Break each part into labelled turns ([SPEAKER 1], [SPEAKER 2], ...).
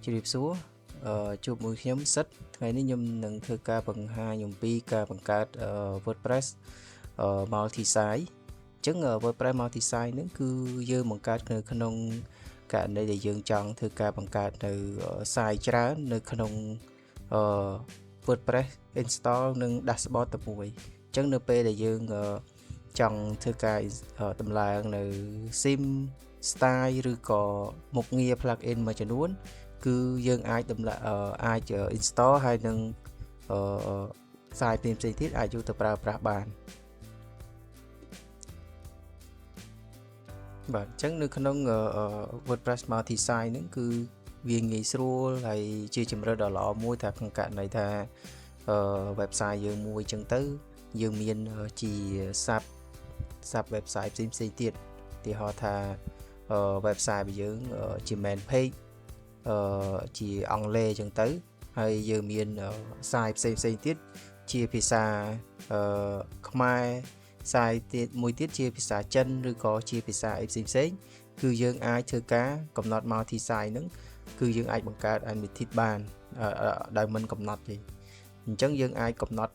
[SPEAKER 1] Chỉ điệp số chụp mũi nhóm sách ngày nay nhầm nâng thơ ca bằng hai nhầm pi ca bằng cát WordPress multi-site chứng WordPress multi-site nó cứ dơ bằng cát nơi khăn cả nơi để dương chọn thơ ca bằng cát nơi site trả nơi khăn WordPress install nâng dashboard tập mùi chứng nơi p để dương chọn thơ ca tầm làng nơi sim style ឬក៏មុខងារ plugin មួយចំនួនគឺយើងអាចតម្លាអាច install ហើយនឹងsite ផ្សេងៗទៀតអាចយកទៅប្រើប្រាស់បានបាទអញ្ចឹងនៅក្នុង WordPress multi-site ហ្នឹងគឺវាងាយស្រួលហើយជាជម្រើសដ៏ល្អមួយថាក្នុងករណីថា website យើងមួយអញ្ចឹងទៅយើងមានជា sub website ផ្សេងៗទៀតឧទាហរណ៍ថា website របស់យើងជា main page ជាអង់គ្លេសអញ្ចឹងទៅហើយយើងមាន site ផ្សេងៗទៀតជាភាសាខ្មែរ site ទៀតមួយទៀតជាភាសាចិនឬក៏ជាភាសាអីផ្សេងៗគឺយើងអាចធ្វើការកំណត់ multi site ហ្នឹងគឺយើងអាចបង្កើត unlimited បានដោយមិនកំណត់ទេអញ្ចឹងយើងអាចកំណត់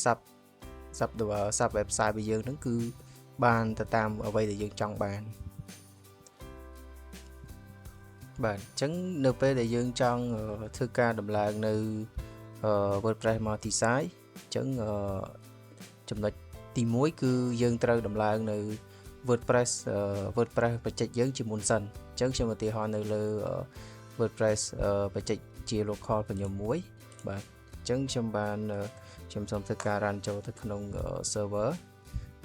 [SPEAKER 1] sub website របស់យើងហ្នឹងគឺបានទៅតាមអ្វីដែលយើងចង់បានបាទអញ្ចឹងនៅពេលដែលយើងចង់ធ្វើការដំឡើងនៅ WordPress multi-site អញ្ចឹងចំណុចទី1គឺយើងត្រូវដំឡើងនៅ WordPress បច្ចេកយើងជាមុនសិនអញ្ចឹងខ្ញុំឧទាហរណ៍នៅលើ WordPress បច្ចេកជា local របស់ខ្ញុំមួយបាទអញ្ចឹងខ្ញុំសូមធ្វើការ run ចូលទៅក្នុង server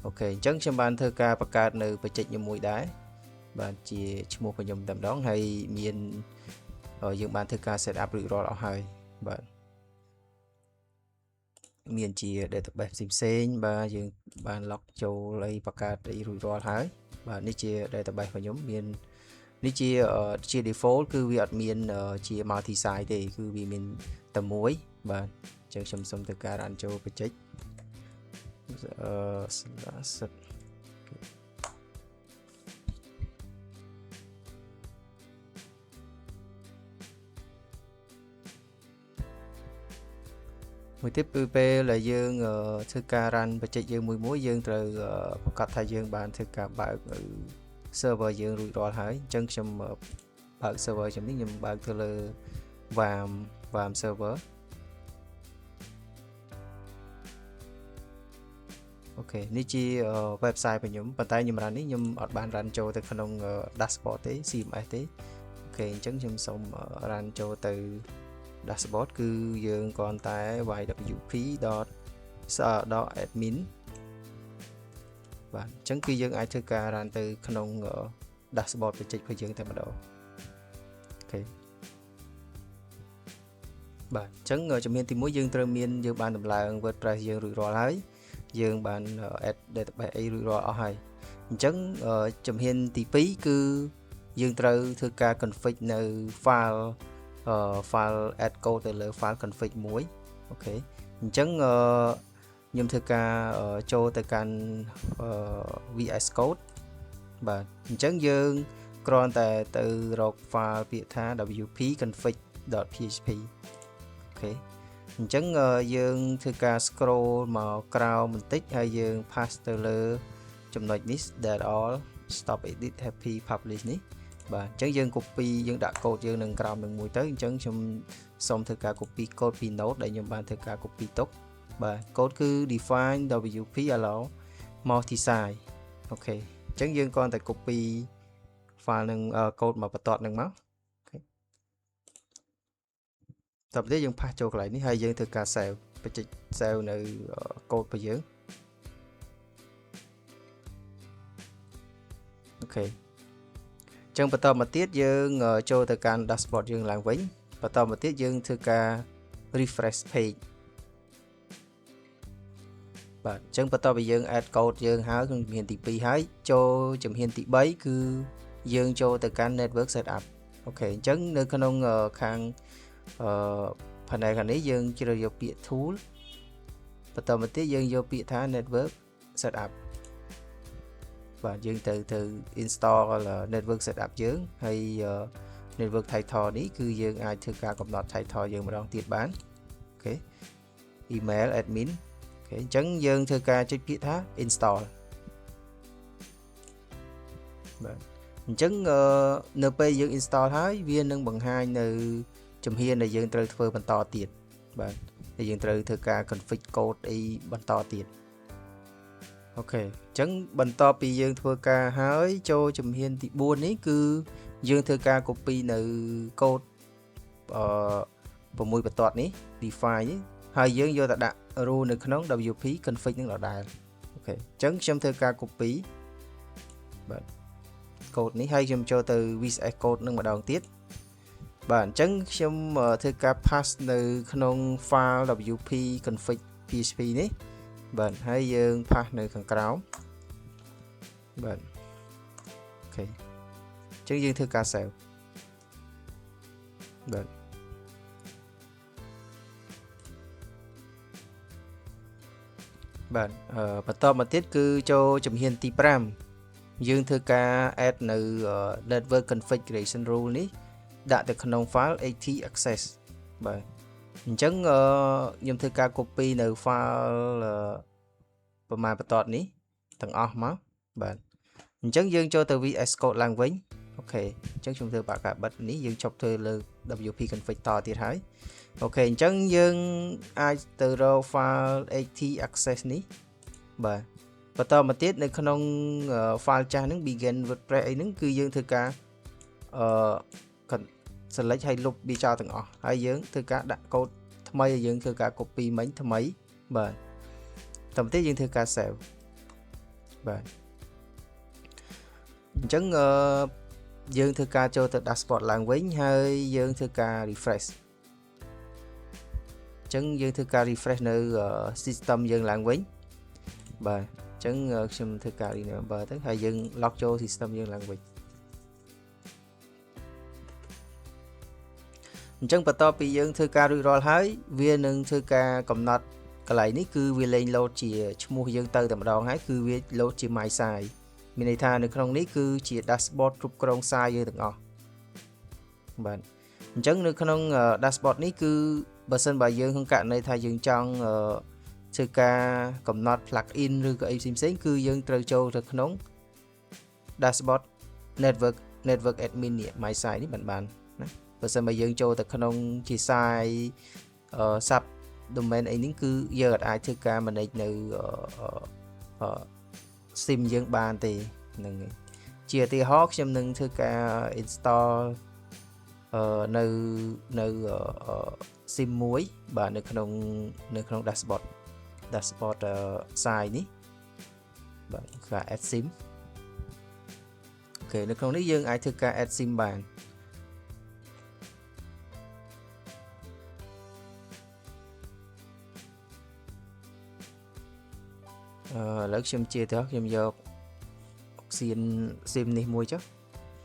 [SPEAKER 1] អូខេអញ្ចឹងខ្ញុំបានធ្វើការបង្កើតនៅបច្ចេកខ្ញុំមួយដែរបាទជាឈ្មោះរបស់ខ្ញុំតែម្ដងហើយមានយើងបានធ្វើការ set up រួចរាល់អស់ហើយបាទមានជា database ផ្សេងៗបាទយើងបាន log ចូលអីបង្កើតអីរួចរាល់ហើយបាទនេះជា database របស់ខ្ញុំមាននេះជា default គឺវាអត់មានជា multi site ទេគឺវាមានតែមួយបាទអញ្ចឹងខ្ញុំសូមធ្វើការ run ចូលបច្ចេកមួយទៀតគឺពេលដែលយើងធ្វើការ run បច្ចេកយើងមួយយើងត្រូវប្រកាសថាយើងបានធ្វើការបើក server យើងរួចរាល់ហើយអញ្ចឹងខ្ញុំបើក server ខ្ញុំបើកទៅលើ WAM server អូខេនេះជា website របស់ខ្ញុំប៉ុន្តែខ្ញុំ run នេះខ្ញុំអត់បាន run ចូលទៅក្នុង dashboard ទេ CMS ទេអូខេអញ្ចឹងខ្ញុំសូម run ចូលទៅdashboard គឺយើងគ្រាន់តែ ywp.admin បាទអញ្ចឹងគឺយើងអាចធ្វើការ run ទៅក្នុង dashboard បច្ចេករបស់យើងតែម្ដងអូខេបាទអញ្ចឹងជំហានទី1យើងត្រូវមានយើងបានដំឡើង WordPress យើងរួចរាល់ហើយយើងបាន add database អីរួចរាល់អស់ហើយអញ្ចឹងជំហានទី2គឺយើងត្រូវធ្វើការ config នៅ file add code ទៅលើ file config មួយអូខេអញ្ចឹងខ្ញុំធ្វើការចូលទៅកាន់ VS Code បាទអញ្ចឹងយើងគ្រាន់តែទៅរក file ពាក្យថា wp config.php អូខេអញ្ចឹងយើងធ្វើការ scroll មកក្រោមបន្តិចហើយយើង pass ទៅលើចំណុចនេះ that all stop edit happy publish នេះបាទអញ្ចឹងយើង copy យើងដាក់ code យើងនឹងក្រោមនឹងមួយទៅអញ្ចឹងខ្ញុំសូមធ្វើការ copy code ពី node ដែលខ្ញុំបានធ្វើការ copy ទុកបាទ code គឺ define wp allow multi site អូខេអញ្ចឹងយើងគ្រាន់តែ copy file នឹង code មកបន្ទាត់នឹងមកអូខេតទៅយើង pass ចូលកន្លែងនេះហើយយើងធ្វើការ save បច្ចេក save នៅ code របស់យើងអូខេអញ្ចឹងបន្តមកទៀតយើងចូលទៅកាន់ dashboard យើងឡើងវិញបន្តមកទៀតយើងធ្វើការ refresh page បាទអញ្ចឹងបន្ទាប់ពីយើង add code យើងហើយក្នុងជំហានទី2ហើយចូលជំហានទី3គឺយើងចូលទៅកាន់ network setup អូខេអញ្ចឹងនៅក្នុងខាងpanel ខាងនេះយើងជ្រើសយកពាក្យ tool បន្តមកទៀតយើងយកពាក្យថា network setup បាទយើងទៅ install network setup យើងហើយ network title នេះគឺយើងអាចធ្វើការកំណត់ title យើងម្ដងទៀតបានអូខេ email admin អូខេអញ្ចឹងយើងធ្វើការចុចពាក្យថា install បាទអញ្ចឹងនៅពេលយើង install ហើយវានឹងបង្ហាញនៅជំហានដែលយើងត្រូវធ្វើបន្តទៀតបាទដែលយើងត្រូវធ្វើការ config code អីបន្តទៀតអូខេអញ្ចឹងបន្ទាប់ពីយើងធ្វើការហើយចូលជំហានទី4នេះគឺយើងធ្វើការ copy នៅ code 6បន្ទាត់នេះ define នេះហើយយើងយកទៅដាក់ rule នៅក្នុង WP config នឹងដដែលអូខេអញ្ចឹងខ្ញុំធ្វើការ copy បាទ code នេះហើយខ្ញុំចូលទៅ VS Code នឹងម្ដងទៀតបាទអញ្ចឹងខ្ញុំធ្វើការ pass នៅក្នុង file WP config PHP នេះបាទហើយយើង pass នៅខាងក្រោមបាទអូខេអញ្ចឹងយើងធ្វើការ save បាទបាទបន្តមកទៀតគឺចូលជំហានទី5យើងធ្វើការ add នៅ network configuration rule នេះដាក់ទៅក្នុង file AT_access បាទអញ្ចឹងខ្ញុំធ្វើការ copy នៅ file ប្រមាណបន្ទាត់នេះទាំងអស់មកបាទអញ្ចឹងយើងចូលទៅ VS Code ឡើងវិញអូខេអញ្ចឹងខ្ញុំធ្វើបាក់ការបិទនេះយើងជប់ធ្វើលើ WP config តទៀតហើយអូខេអញ្ចឹងយើងអាចទៅរក file AT_access នេះបាទបន្តមកទៀតនៅក្នុង file ចាស់ហ្នឹង begin WordPress អីហ្នឹងគឺយើងធ្វើការselect ហើយលុបវាចោលទាំងអស់ហើយយើងធ្វើការដាក់កូដថ្មីឲ្យយើងធ្វើការ copy មិញថ្មីបាទតាមទៀតយើងធ្វើការ save បាទអញ្ចឹងយើងធ្វើការចូលទៅ dashboard ឡើងវិញហើយយើងធ្វើការ refresh អញ្ចឹងយើងធ្វើការ refresh នៅ system យើងឡើងវិញបាទអញ្ចឹងខ្ញុំធ្វើការ remember ទៅហើយយើង log ចូល system យើងឡើងវិញអញ្ចឹងបន្ទាប់ពីយើងធ្វើការរួចរាល់ហើយវានឹងធ្វើការកំណត់កន្លែងនេះគឺវាលេង load ជាឈ្មោះយើងទៅតែម្ដងហើយគឺវា load ជា my site មានន័យថានៅក្នុងនេះគឺជា dashboard គ្រប់គ្រង site យើងទាំងអស់បាទអញ្ចឹងនៅក្នុង dashboard នេះគឺបើសិនបើយើងក្នុងករណីថាយើងចង់ធ្វើការកំណត់ plugin ឬក៏អីផ្សេងៗគឺយើងត្រូវចូលទៅក្នុង dashboard network admin នេះ my site នេះបានណាបើសិនបើយើងចូលទៅក្នុងជា site sub domain អីនេះគឺយើងអាចធ្វើការ manage នៅSIM យើងបានទេហ្នឹងហើយជាឧទាហរណ៍ខ្ញុំនឹងធ្វើការ install នៅ SIM មួយបាទនៅក្នុង dashboard site នេះបាទគឺ add SIM អូខេនៅក្នុងនេះយើងអាចធ្វើការ add SIM បានឥឡូវខ្ញុំជាទៅខ្ញុំយក SIM នេះមួយចុះ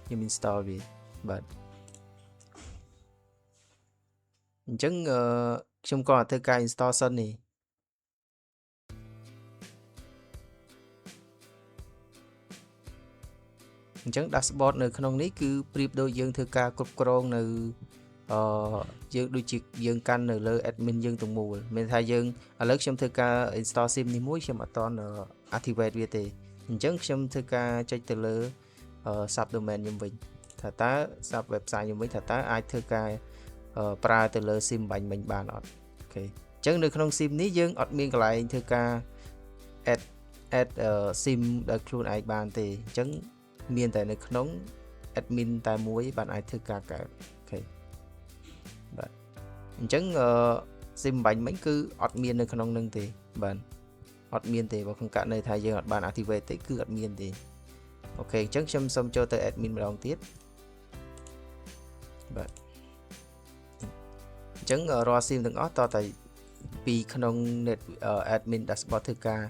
[SPEAKER 1] ខ្ញុំ install វាបាទអញ្ចឹងខ្ញុំក៏ធ្វើការ install សិននេះអញ្ចឹង dashboard នៅក្នុងនេះគឺប្រៀបដូចយើងធ្វើការគ្រប់គ្រងនៅយើងដូចជាយើងកាន់នៅលើ admin យើងទាំងមូលមានថាយើងឥឡូវខ្ញុំធ្វើការ install SIM នេះមួយខ្ញុំអត់តន់ activate វាទេអញ្ចឹងខ្ញុំធ្វើការចុចទៅលើ sub domain ខ្ញុំវិញថាតើ sub website ខ្ញុំវិញថាតើអាចធ្វើការប្រើទៅលើ SIM បាញ់មិញបានអត់អូខេអញ្ចឹងនៅក្នុង SIM នេះយើងអត់មានកន្លែងធ្វើការ add SIM ដោយខ្លួនឯងបានទេអញ្ចឹងមានតែនៅក្នុង admin តែមួយបានអាចធ្វើការកើតអូខេបាទអញ្ចឹងSIM បាញ់មិញគឺអត់មាននៅក្នុងនឹងទេបាទអត់មានទេបើក្នុងករណីថាយើងអត់បាន activate ទេគឺអត់មានទេអូខេអញ្ចឹងខ្ញុំសូមចូលទៅ admin ម្ដងទៀតបាទអញ្ចឹងរាល់ SIM ទាំងអស់តតែពីក្នុង net admin dashboard ធ្វើការ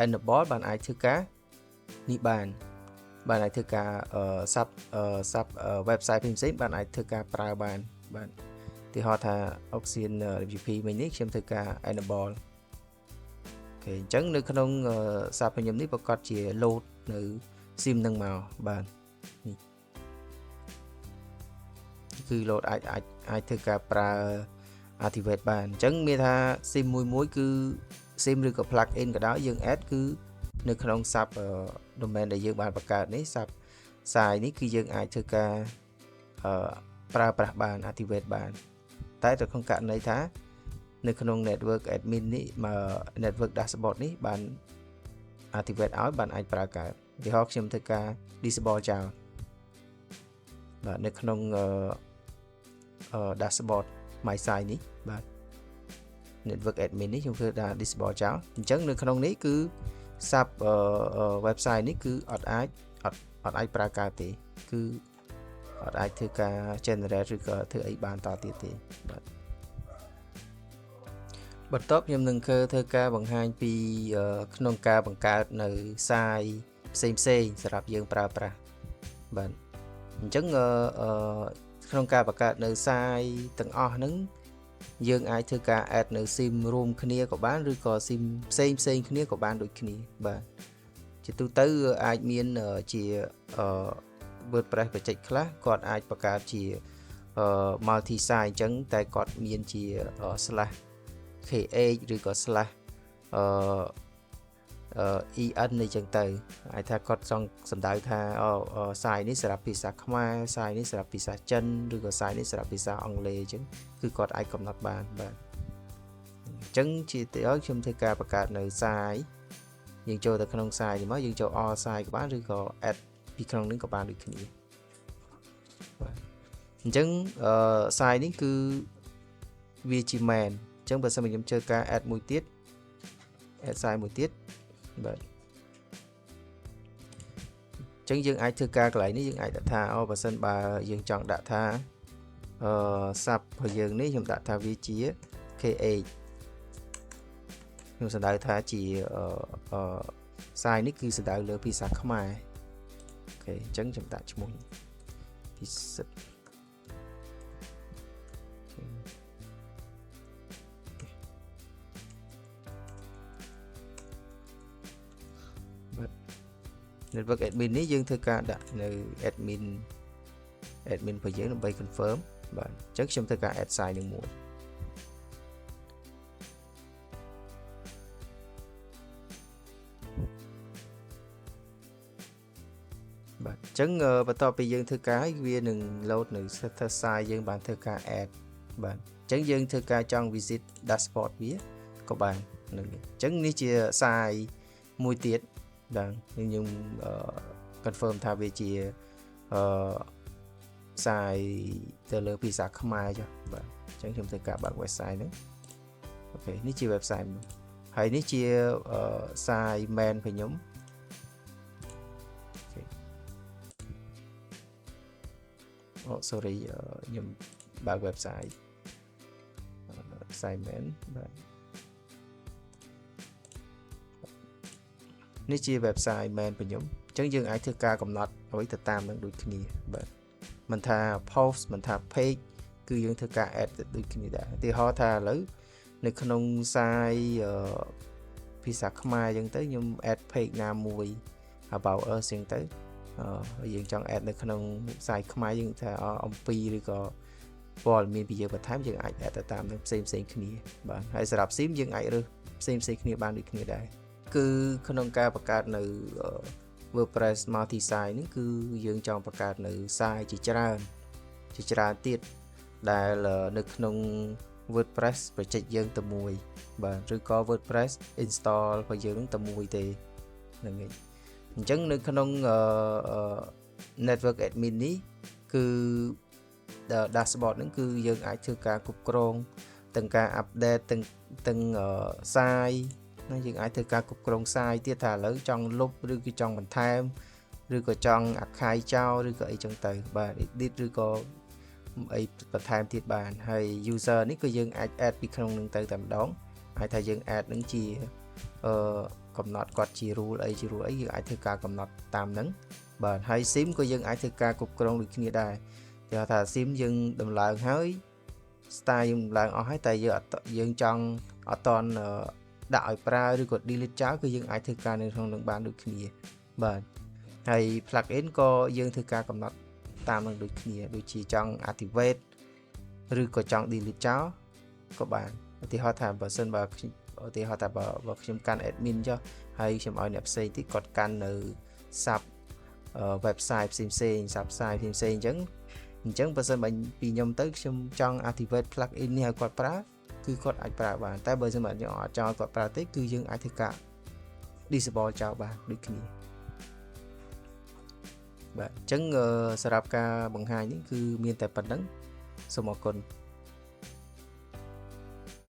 [SPEAKER 1] enable បានអាចធ្វើការនេះបានអាចធ្វើការsub website ផ្សេងៗបានអាចធ្វើការប្រើបានបាទទីហោថា Oxian WP មិញនេះខ្ញុំធ្វើការ enable អូខេអញ្ចឹងនៅក្នុង sub ខ្ញុំនេះប្រកាសជា load នៅ SIM នឹងមកបាទនេះអូ គឺ load អាចធ្វើការប្រើ activate បានអញ្ចឹងមានថា sim មួយគឺ sim ឬក៏ plug in ក៏ដោយយើង add គឺនៅក្នុង sub domain ដែលយើងបានបង្កើតនេះ sub site នេះគឺយើងអាចធ្វើការប្រើប្រាស់បាន activate បានតែនៅក្នុងករណីថានៅក្នុង network admin នេះមក network dashboard នេះបាន activate ឲ្យបានអាចប្រើកើតឧទាហរណ៍ខ្ញុំធ្វើការ disable ចោលបាទនៅក្នុងdashboard my site នេះបាទ network admin នេះខ្ញុំធ្វើការ disable ចោលអញ្ចឹងនៅក្នុងនេះគឺ sub website នេះគឺអត់អាចប្រើកើតទេគឺអត់អាចធ្វើការ generate ឬក៏ធ្វើអីបានតទៀតទេបាទបន្ទាប់ខ្ញុំនឹងធ្វើការបង្ហាញពីក្នុងការបង្កើតនៅ site ផ្សេងសម្រាប់យើងប្រើប្រាស់បាទអញ្ចឹងក្នុងការបង្កើតនៅ site ទាំងអស់ហ្នឹងយើងអាចធ្វើការ add នៅ sim រួមគ្នាក៏បានឬក៏ sim ផ្សេងគ្នាក៏បានដូចគ្នាបាទជាទូទៅអាចមានជាWordPress បច្ចេកខ្លះគាត់អាចបង្កើតជាmulti site អញ្ចឹងតែគាត់មានជា /kh ឬក៏/en អីចឹងទៅអាចថាគាត់ចង់សំដៅថាsite នេះសម្រាប់ភាសាខ្មែរ site នេះសម្រាប់ភាសាចិនឬក៏ site នេះសម្រាប់ភាសាអង់គ្លេសអញ្ចឹងគឺគាត់អាចកំណត់បានបាទអញ្ចឹងជាទៅខ្ញុំធ្វើការបង្កើតនៅ site យើងចូលទៅក្នុង site នេះមកយើងចូល all site ក៏បានឬក៏ add ពីក្នុងនេះក៏បានដូចគ្នាបាទអញ្ចឹងsite នេះគឺវាជា main អញ្ចឹងបើសិនមកខ្ញុំchơiការ add មួយទៀត add site មួយទៀតបាទអញ្ចឹងយើងអាចធ្វើការកន្លែងនេះយើងអាចដាក់ថាបើសិនបើយើងចង់ដាក់ថាsub របស់យើងនេះខ្ញុំដាក់ថាវាជា KH ខ្ញុំសំដៅថាជាsite នេះគឺសំដៅលើភាសាខ្មែរអូខេអញ្ចឹងខ្ញុំដាក់ឈ្មោះពិសិដ្ឋបាទ network admin នេះយើងធ្វើការដាក់នៅ admin របស់យើងដើម្បី confirm បាទអញ្ចឹងខ្ញុំធ្វើការ add site នឹងមួយបាទអញ្ចឹងបន្ទាប់ពីយើងធ្វើការហើយវានឹង load នៅ server site យើងបានធ្វើការ add បាទអញ្ចឹងយើងធ្វើការចង់ visit dashboard វាក៏បាននឹងអញ្ចឹងនេះជា site មួយទៀតបាទខ្ញុំ confirm ថាវាជា site ទៅលើភាសាខ្មែរចុះបាទអញ្ចឹងខ្ញុំធ្វើការបើក website ហ្នឹងអូខេនេះជា website មួយហើយនេះជា site main របស់ខ្ញុំsorry ខ្ញុំបើក website site main បាទនេះជា website main របស់ខ្ញុំអញ្ចឹងយើងអាចធ្វើការកំណត់អ្វីទៅតាមនឹងដូចគ្នាបាទមិនថា post មិនថា page គឺយើងធ្វើការ add ដូចគ្នាដែរឧទាហរណ៍ថាឥឡូវនៅក្នុង site ភាសាខ្មែរអញ្ចឹងទៅខ្ញុំ add page ណាមួយ about us អញ្ចឹងទៅយើងចង់ add នៅក្នុង site ខ្មែរយើងថាអំពីឬក៏ព័ត៌មានពីយើងបន្ថែមយើងអាច add ទៅតាមនឹងផ្សេងគ្នាបាទហើយសម្រាប់ sim យើងអាចរើសផ្សេងគ្នាបានដូចគ្នាដែរគឺក្នុងការបង្កើតនៅ WordPress multi site នេះគឺយើងចង់បង្កើតនៅ site ជាច្រើនទៀតដែលនៅក្នុង WordPress project យើងតែមួយបាទឬក៏ WordPress install របស់យើងតែមួយទេហ្នឹងហើយអញ្ចឹងនៅក្នុង network admin នេះគឺ dashboard ហ្នឹងគឺយើងអាចធ្វើការគ្រប់គ្រងទាំងការ update ទាំង site ណាយើងអាចធ្វើការគ្រប់គ្រង site ទៀតថាឥឡូវចង់លុបឬគឺចង់បន្ថែមឬក៏ចង់អាខាយចោលឬក៏អីចឹងទៅបាទ edit ឬក៏អីបន្ថែមទៀតបានហើយ user នេះគឺយើងអាច add ពីក្នុងនឹងទៅតែម្ដងហើយថាយើង add នឹងជាកំណត់គាត់ជា rule អីយើងអាចធ្វើការកំណត់តាមហ្នឹងបាទហើយ sim ក៏យើងអាចធ្វើការគ្រប់គ្រងដូចគ្នាដែរគេថា sim យើងដំឡើងហើយ style យើងដំឡើងអស់ហើយតែយើងចង់អត់តន់ដាក់ឲ្យប្រើឬក៏ delete ចោលគឺយើងអាចធ្វើការនៅក្នុងនឹងបានដូចគ្នាបាទហើយ plugin ក៏យើងធ្វើការកំណត់ តាមនឹងដូចគ្នាដូចជាចង់ activate ឬក៏ចង់ delete ចោលក៏បានឧទាហរណ៍ថាបើសិនបើឧទាហរណ៍ថាបើខ្ញុំកាន់ admin ចុះហើយខ្ញុំឲ្យអ្នកផ្សេងទៀតគាត់កាន់នៅ sub website ផ្សេង subsite ផ្សេងអញ្ចឹងបើសិនបើពីខ្ញុំទៅខ្ញុំចង់ activate plugin នេះឲ្យគាត់ប្រើគឺគាត់អាចប្រើបានតែបើសិនបើយើងអត់ចង់ឲ្យគាត់ប្រើទេគឺយើងអាចធ្វើការ disable ចោលបានដូចគ្នាបាទអញ្ចឹងសម្រាប់ការបង្ហាញនេះគឺមានតែប៉ុណ្្នឹងសូមអរគុណ